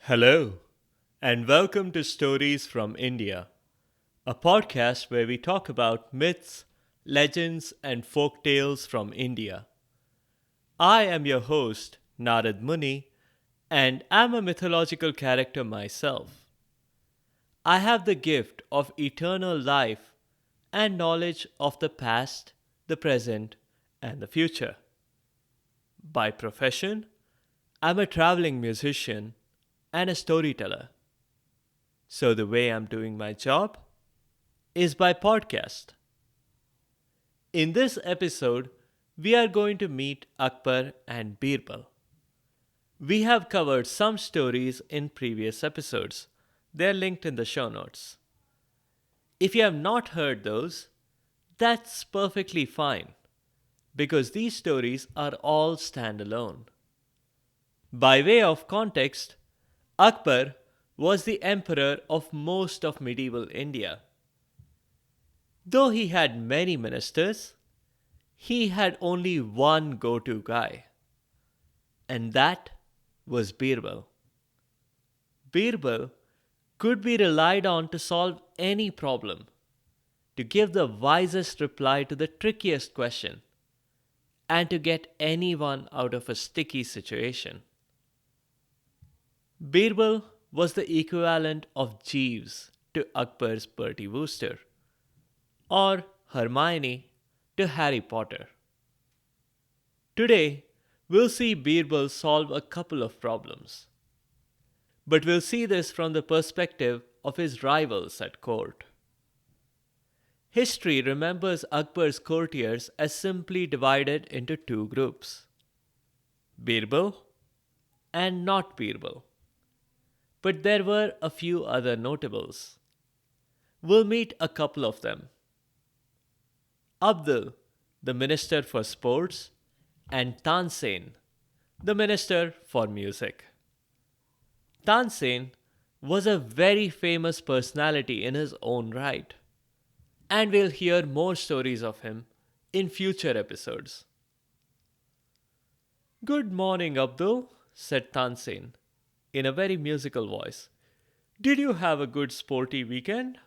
Hello, and welcome to Stories from India, a podcast where we talk about myths, legends, and folk tales from India. I am your host, Narad Muni, and am a mythological character myself. I have the gift of eternal life and knowledge of the past, the present, and the future. By profession, I'm a traveling musician and a storyteller. So, the way I'm doing my job is by podcast. In this episode, we are going to meet Akbar and Birbal. We have covered some stories in previous episodes. They're linked in the show notes. If you have not heard those, that's perfectly fine because these stories are all standalone. By way of context, Akbar was the emperor of most of medieval India. Though he had many ministers, he had only one go to guy, and that was Birbal. Birbal could be relied on to solve any problem, to give the wisest reply to the trickiest question, and to get anyone out of a sticky situation. Birbal was the equivalent of Jeeves to Akbar's Bertie Wooster, or Hermione to Harry Potter. Today, we'll see Birbal solve a couple of problems, but we'll see this from the perspective of his rivals at court. History remembers Akbar's courtiers as simply divided into two groups: Birbal and not Birbal. But there were a few other notables. We'll meet a couple of them: Abdul, the Minister for Sports, and Tansen, the Minister for Music. Tansen was a very famous personality in his own right, and we'll hear more stories of him in future episodes. Good morning, Abdul, said Tansen in a very musical voice. Did you have a good sporty weekend?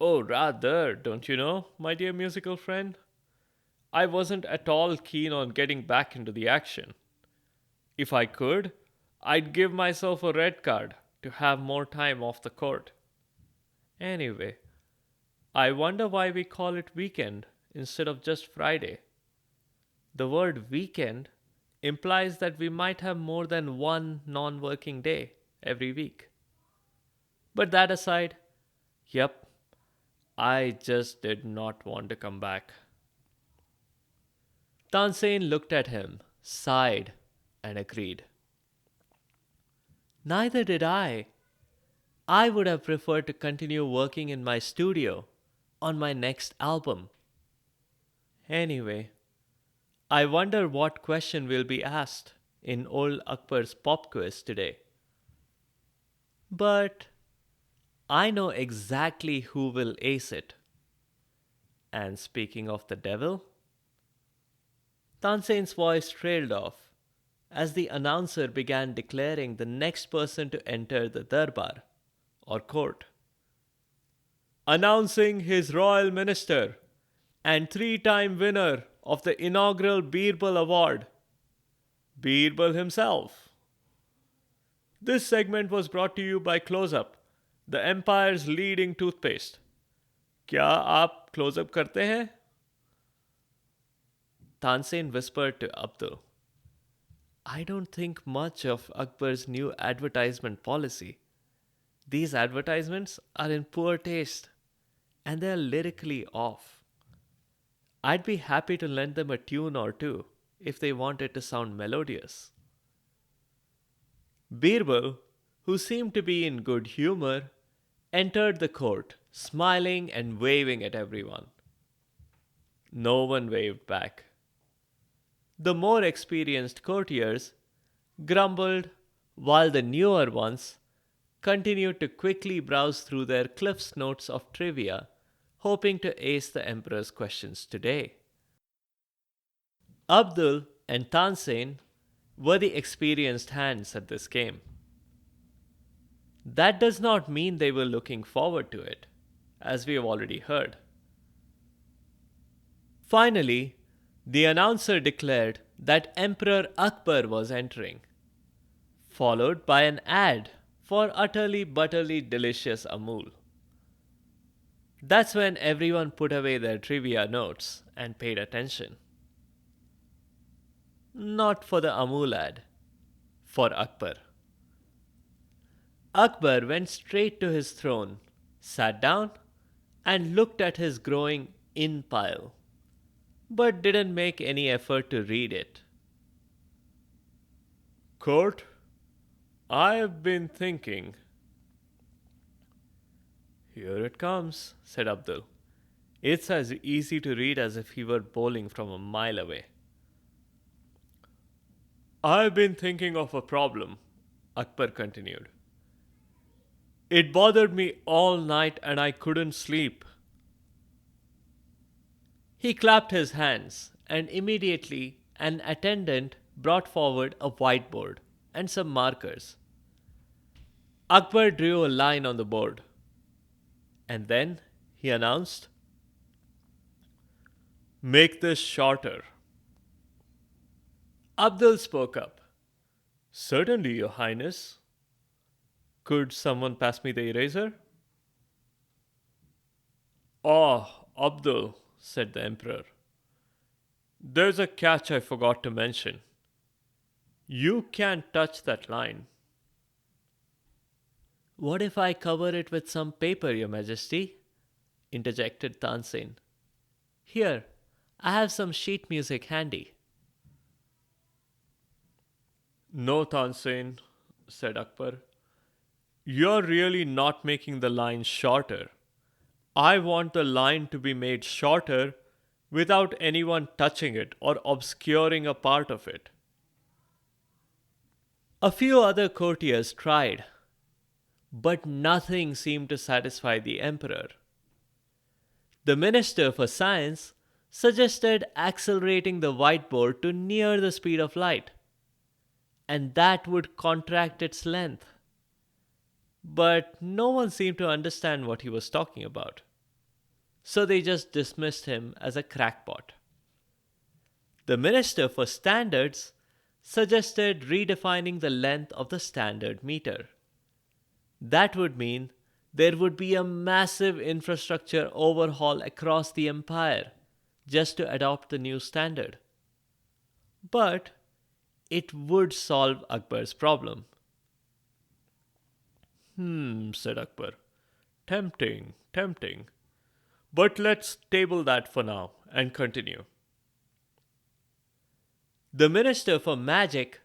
Oh, rather, don't you know, my dear musical friend? I wasn't at all keen on getting back into the action. If I could, I'd give myself a red card to have more time off the court. Anyway, I wonder why we call it weekend instead of just Friday. The word weekend implies that we might have more than one non working day every week. But that aside, yep, I just did not want to come back. Tansen looked at him, sighed, and agreed. Neither did I. I would have preferred to continue working in my studio on my next album. Anyway, I wonder what question will be asked in old Akbar's pop quiz today. But I know exactly who will ace it. And speaking of the devil, Tansen's voice trailed off as the announcer began declaring the next person to enter the darbar, or court. Announcing his royal minister and three-time winner of the inaugural Birbal Award, Birbal himself. This segment was brought to you by Close Up, the empire's leading toothpaste. क्या आप close-up करते हैं? Tansen whispered to Abdul. I don't think much of Akbar's new advertisement policy. These advertisements are in poor taste and they're lyrically off. I'd be happy to lend them a tune or two if they want it to sound melodious. Birbal, who seemed to be in good humor, entered the court, smiling and waving at everyone. No one waved back. The more experienced courtiers grumbled, while the newer ones continued to quickly browse through their Cliff's notes of trivia, hoping to ace the emperor's questions today. Abdul and Tansen were the experienced hands at this game. That does not mean they were looking forward to it, as we have already heard. Finally, the announcer declared that Emperor Akbar was entering, followed by an ad for utterly butterly delicious Amul. That's when everyone put away their trivia notes and paid attention. Not for the Amul ad, for Akbar. Akbar went straight to his throne, sat down, and looked at his growing in pile, but didn't make any effort to read it. Court, I've been thinking. Here it comes, said Abdul. It's as easy to read as if he were bowling from a mile away. I've been thinking of a problem, Akbar continued. It bothered me all night and I couldn't sleep. He clapped his hands, and immediately an attendant brought forward a whiteboard and some markers. Akbar drew a line on the board, and then he announced, Make this shorter. Abdul spoke up. Certainly, Your Highness. Could someone pass me the eraser? Ah, Abdul, said the Emperor. There's a catch I forgot to mention. You can't touch that line. What if I cover it with some paper, Your Majesty? Interjected Tansin. Here, I have some sheet music handy. No, Tansin, said Akbar. You're really not making the line shorter. I want the line to be made shorter without anyone touching it or obscuring a part of it. A few other courtiers tried, but nothing seemed to satisfy the emperor. The Minister for Science suggested accelerating the whiteboard to near the speed of light, and that would contract its length. But no one seemed to understand what he was talking about, so they just dismissed him as a crackpot. The Minister for Standards suggested redefining the length of the standard meter. That would mean there would be a massive infrastructure overhaul across the empire just to adopt the new standard. But it would solve Akbar's problem. Said Akbar. Tempting, tempting. But let's table that for now and continue. The Minister for Magic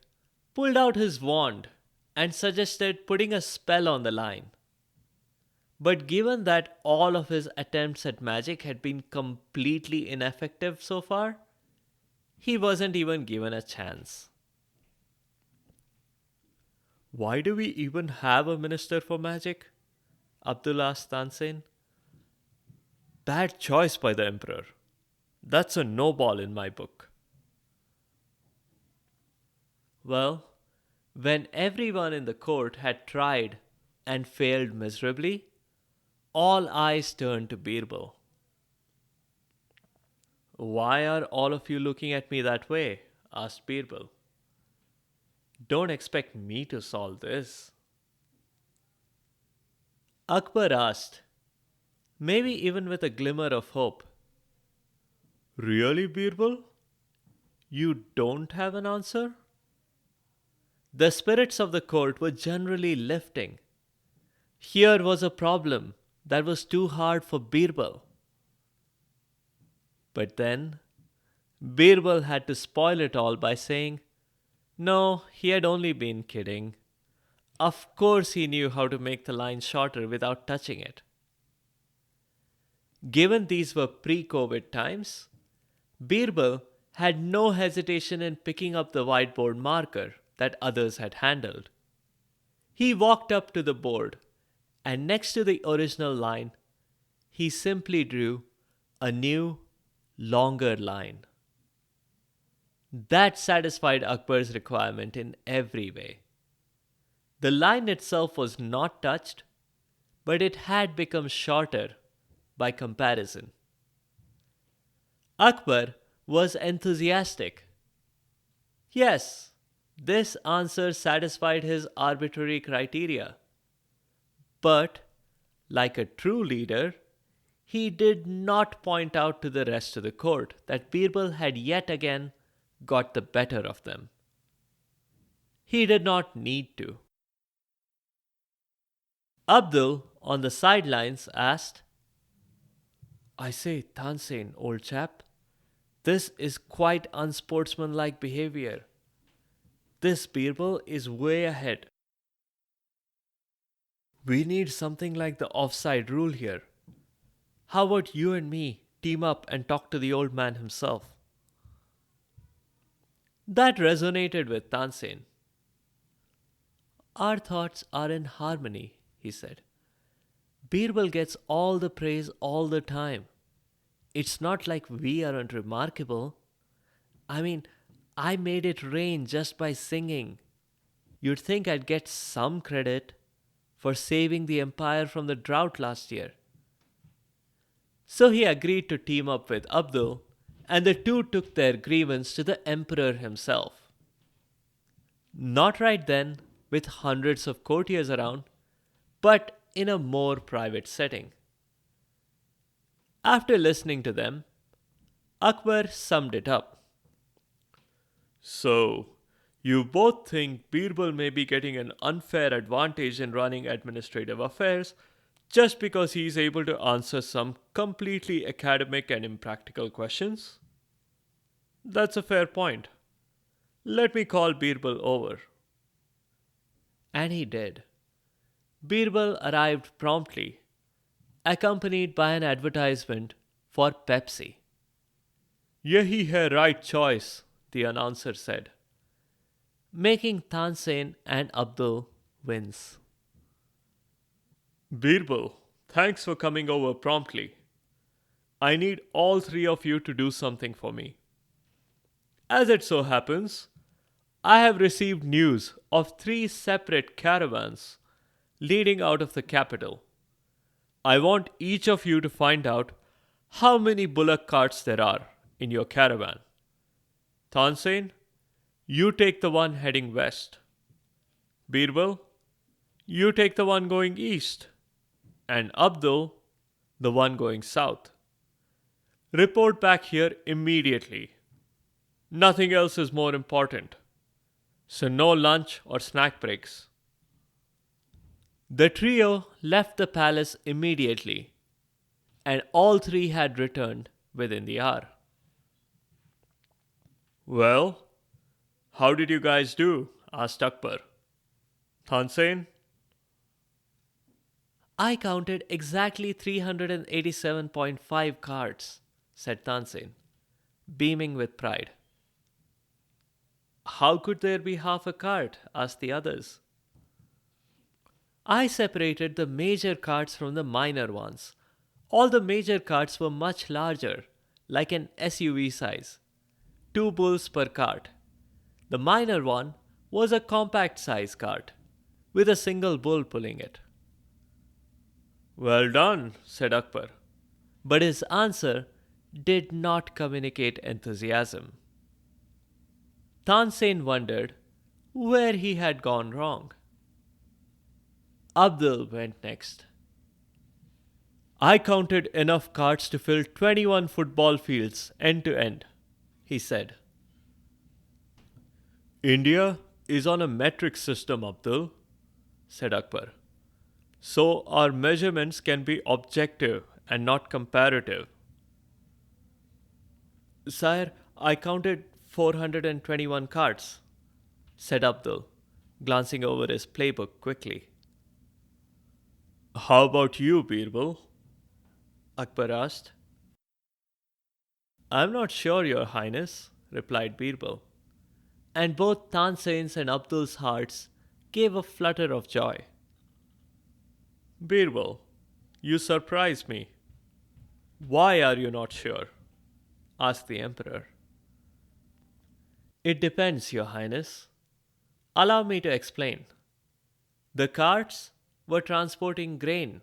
pulled out his wand and suggested putting a spell on the line. But given that all of his attempts at magic had been completely ineffective so far, he wasn't even given a chance. Why do we even have a Minister for Magic? Abdul asked Tansin. Bad choice by the Emperor. That's a no ball in my book. Well, when everyone in the court had tried and failed miserably, all eyes turned to Birbal. Why are all of you looking at me that way? Asked Birbal. Don't expect me to solve this. Akbar asked, maybe even with a glimmer of hope. Really, Birbal? You don't have an answer? The spirits of the court were generally lifting. Here was a problem that was too hard for Birbal. But then, Birbal had to spoil it all by saying, no, he had only been kidding. Of course he knew how to make the line shorter without touching it. Given these were pre-COVID times, Birbal had no hesitation in picking up the whiteboard marker that others had handled. He walked up to the board, and next to the original line, he simply drew a new, longer line. That satisfied Akbar's requirement in every way. The line itself was not touched, but it had become shorter by comparison. Akbar was enthusiastic. Yes, this answer satisfied his arbitrary criteria. But, like a true leader, he did not point out to the rest of the court that Birbal had yet again got the better of them. He did not need to. Abdul, on the sidelines, asked, I say, Tansen, old chap, this is quite unsportsmanlike behavior. This Birbal is way ahead. We need something like the offside rule here. How about you and me team up and talk to the old man himself? That resonated with Tansen. Our thoughts are in harmony, he said. Birbal gets all the praise all the time. It's not like we aren't remarkable. I mean, I made it rain just by singing. You'd think I'd get some credit for saving the empire from the drought last year. So he agreed to team up with Abdul, and the two took their grievance to the emperor himself. Not right then, with hundreds of courtiers around, but in a more private setting. After listening to them, Akbar summed it up. So, you both think Birbal may be getting an unfair advantage in running administrative affairs just because he is able to answer some completely academic and impractical questions? That's a fair point. Let me call Birbal over. And he did. Birbal arrived promptly, accompanied by an advertisement for Pepsi. Yehi hai right choice, the announcer said, making Tansen and Abdul wince. Birbal, thanks for coming over promptly. I need all three of you to do something for me. As it so happens, I have received news of three separate caravans leading out of the capital. I want each of you to find out how many bullock carts there are in your caravan. Tansen, you take the one heading west. Birbal, you take the one going east. And Abdul, the one going south. Report back here immediately. Nothing else is more important. So no lunch or snack breaks. The trio left the palace immediately, and all three had returned within the hour. Well, how did you guys do? Asked Akbar. Tansen? I counted exactly 387.5 cards, said Tansen, beaming with pride. How could there be half a cart? Asked the others. I separated the major carts from the minor ones. All the major carts were much larger, like an SUV size. 2 bulls per cart. The minor one was a compact size cart, with a single bull pulling it. Well done, said Akbar. But his answer did not communicate enthusiasm. Tansen wondered where he had gone wrong. Abdul went next. I counted enough carts to fill 21 football fields end to end, he said. India is on a metric system, Abdul, said Akbar. So our measurements can be objective and not comparative. Sire, I counted 421 carts, said Abdul, glancing over his playbook quickly. How about you, Birbal? Akbar asked. I'm not sure, Your Highness, replied Birbal. And both Tansen's and Abdul's hearts gave a flutter of joy. Birbal, you surprise me. Why are you not sure? Asked the emperor. It depends, Your Highness. Allow me to explain. The carts were transporting grain,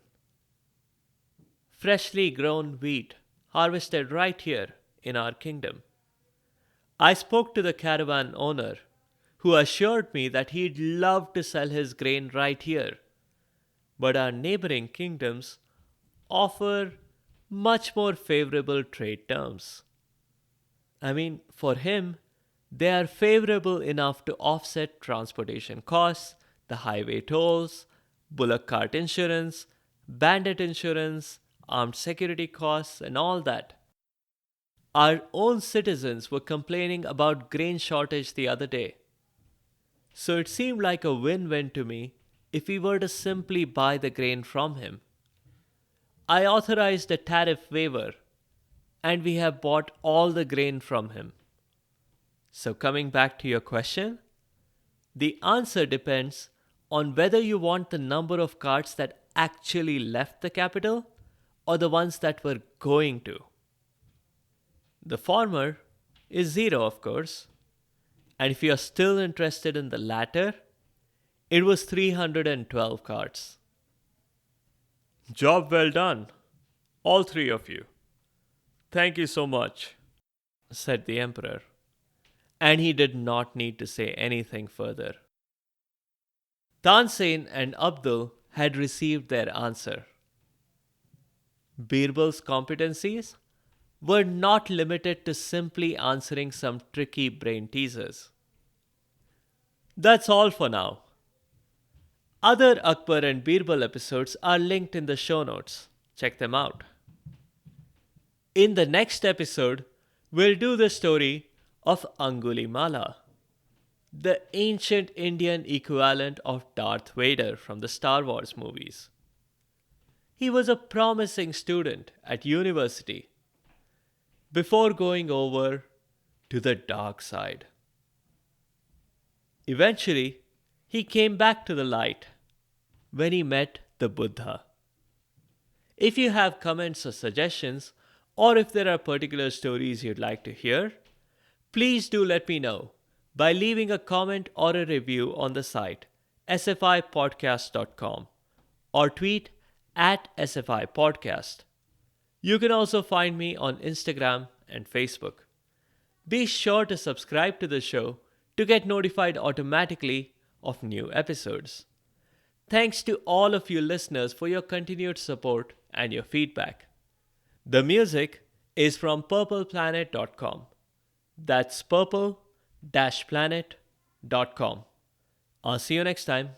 freshly grown wheat, harvested right here in our kingdom. I spoke to the caravan owner, who assured me that he'd love to sell his grain right here, but our neighboring kingdoms offer much more favorable trade terms. I mean, for him, they are favorable enough to offset transportation costs, the highway tolls, bullock cart insurance, bandit insurance, armed security costs, and all that. Our own citizens were complaining about grain shortage the other day. So it seemed like a win win to me if we were to simply buy the grain from him. I authorized a tariff waiver, and we have bought all the grain from him. So, coming back to your question, the answer depends on whether you want the number of carts that actually left the capital or the ones that were going to. The former is zero, of course, and if you are still interested in the latter, it was 312 carts. Job well done, all three of you. Thank you so much, said the emperor, and he did not need to say anything further. Tansen and Abdul had received their answer. Birbal's competencies were not limited to simply answering some tricky brain teasers. That's all for now. Other Akbar and Birbal episodes are linked in the show notes. Check them out. In the next episode, we'll do the story of Angulimala, the ancient Indian equivalent of Darth Vader from the Star Wars movies. He was a promising student at university before going over to the dark side. Eventually, he came back to the light when he met the Buddha. If you have comments or suggestions, or if there are particular stories you'd like to hear, please do let me know by leaving a comment or a review on the site sfipodcast.com or tweet at sfipodcast. You can also find me on Instagram and Facebook. Be sure to subscribe to the show to get notified automatically of new episodes. Thanks to all of you listeners for your continued support and your feedback. The music is from purpleplanet.com. That's purple-planet.com. I'll see you next time.